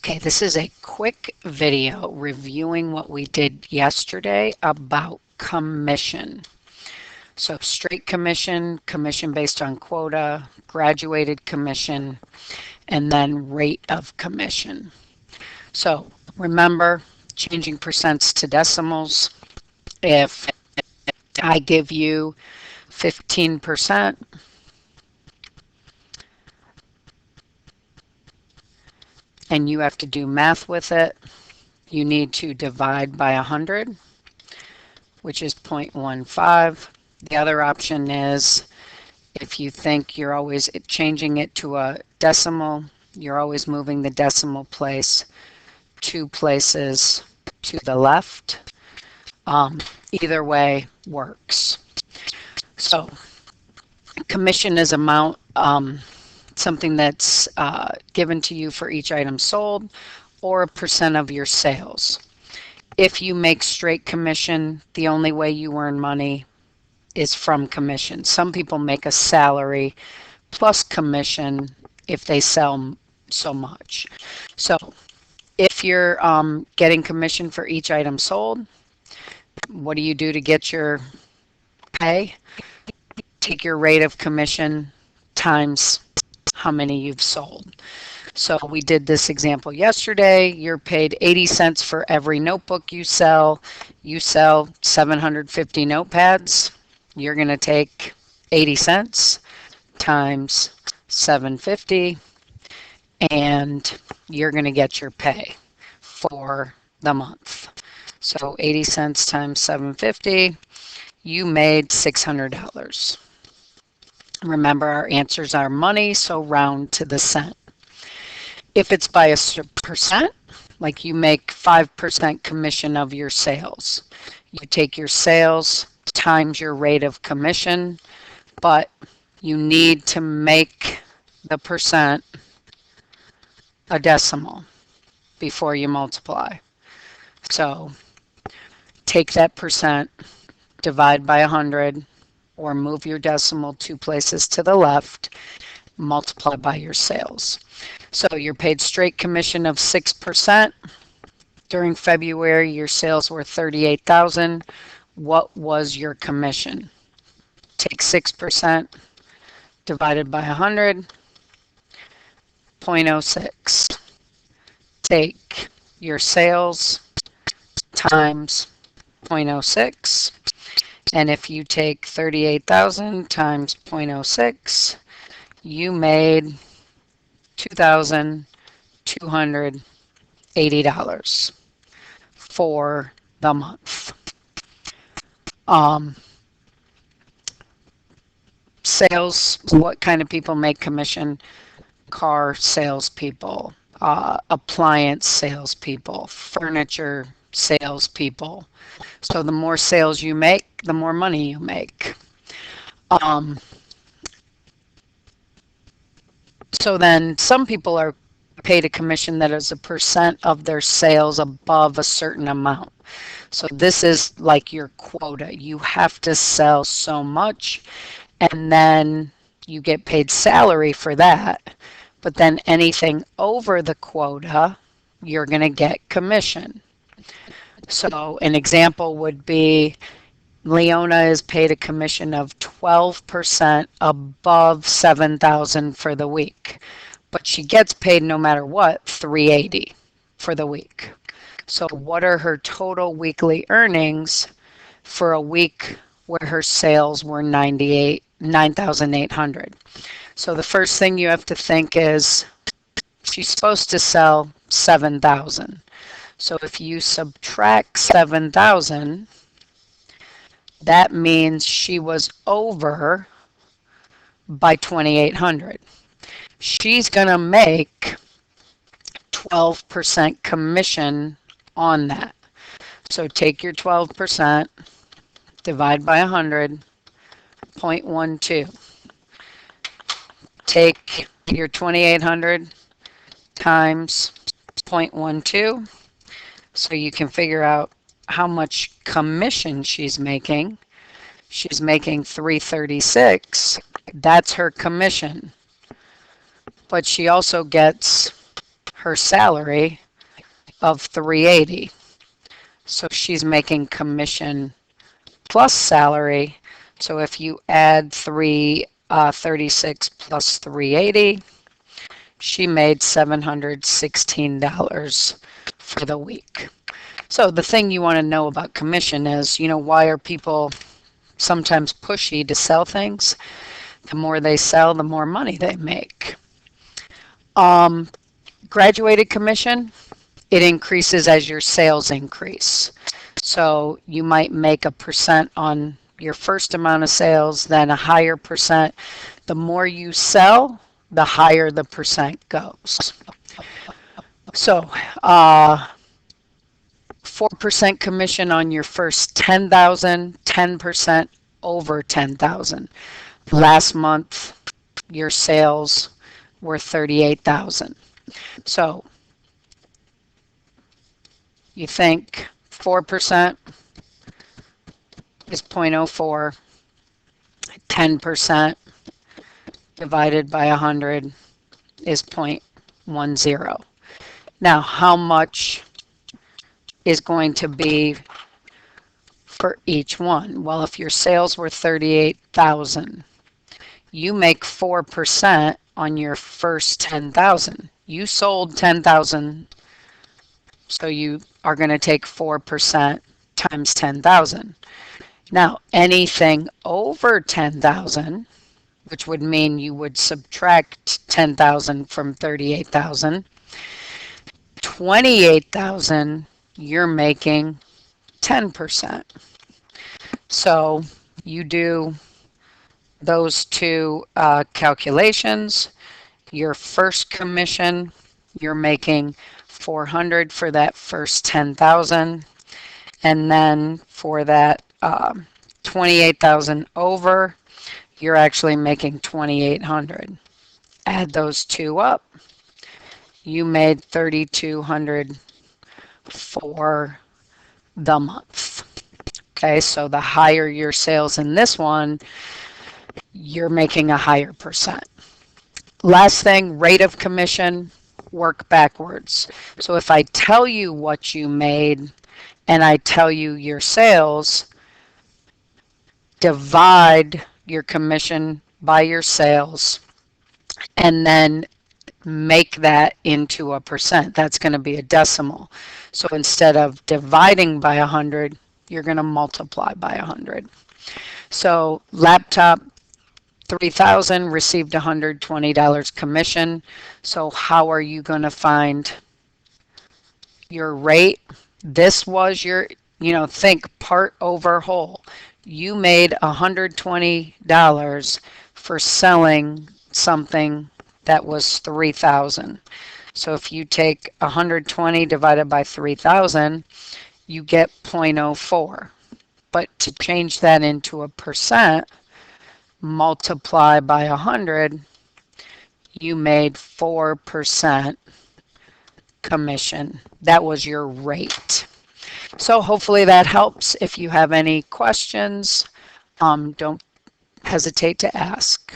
Okay, this is a quick video reviewing what we did yesterday about commission. So straight commission, commission based on quota, graduated commission, and then rate of commission. So remember, changing percents to decimals. If I give you 15%, and you have to do math with it, you need to divide by 100, which is 0.15. The other option is if you think you're always changing it to a decimal, you're always moving the decimal place 2 places to the left. Either way works. So commission is amount, something that's given to you for each item sold, or a percent of your sales. If you make straight commission, the only way you earn money is from commission. Some people make a salary plus commission if they sell so much. So if you're getting commission for each item sold, what do you do to get your pay? Take your rate of commission times how many you've sold. So we did this example yesterday. You're paid 80 cents for every notebook you sell. You sell 750 notepads. You're going to take 80 cents times 750, and you're going to get your pay for the month. So 80 cents times 750, you made $600. Remember, our answers are money, so round to the cent. If it's by a percent, like you make 5% commission of your sales, you take your sales times your rate of commission, but you need to make the percent a decimal before you multiply. So take that percent, divide by 100, or move your decimal 2 places to the left, multiply by your sales. So you're paid straight commission of 6%. During February, your sales were $38,000. What was your commission? Take 6% divided by 100, 0.06. Take your sales times 0.06. And if you take 38,000 times 0.06, you made $2,280 for the month. Sales, what kind of people make commission? Car salespeople, appliance salespeople, furniture salespeople. So the more sales you make, the more money you make. So then some people are paid a commission that is a percent of their sales above a certain amount. So this is like your quota. You have to sell so much, and then you get paid salary for that. But then anything over the quota, you're going to get commission. So an example would be Leona is paid a commission of 12% above 7,000 for the week, but she gets paid no matter what, 380 for the week. So what are her total weekly earnings for a week where her sales were 9,800? So the first thing you have to think is she's supposed to sell 7,000. So if you subtract 7,000, that means she was over by 2,800. She's going to make 12% commission on that. So take your 12%, divide by 100, 0.12. Take your 2,800 times 0.12, so you can figure out how much commission she's making. She's making $336. That's her commission. But she also gets her salary of $380. So she's making commission plus salary. So if you add 336 plus 380, she made $716 for the week. So the thing you want to know about commission is, why are people sometimes pushy to sell things? The more they sell, the more money they make. Graduated commission, it increases as your sales increase. So you might make a percent on your first amount of sales, then a higher percent. The more you sell, the higher the percent goes. So 4% commission on your first 10,000, 10% over 10,000. Last month, your sales were 38,000. So you think 4% is 0.04, 10% divided by 100 is 0.10. Now, how much is going to be for each one? Well, if your sales were 38,000, you make 4% on your first 10,000. You sold 10,000, so you are going to take 4% times 10,000. Now, anything over 10,000, which would mean you would subtract 10,000 from 38,000, 28,000, you're making 10%. So you do those two calculations. Your first commission, you're making 400 for that first 10,000, and then for that 28,000 over, you're actually making 2,800. Add those two up, you made 3,200 for the month. Okay, so the higher your sales in this one, you're making a higher percent. Last thing, rate of commission, work backwards. So if I tell you what you made and I tell you your sales, divide your commission by your sales and then make that into a percent. That's going to be a decimal. So instead of dividing by 100, you're going to multiply by 100. So laptop 3,000 received $120 commission. So how are you going to find your rate? This was your, think part over whole. You made $120 for selling something that was 3,000. So if you take 120 divided by 3,000, you get 0.04. But to change that into a percent, multiply by 100, you made 4% commission. That was your rate. So hopefully that helps. If you have any questions, don't hesitate to ask.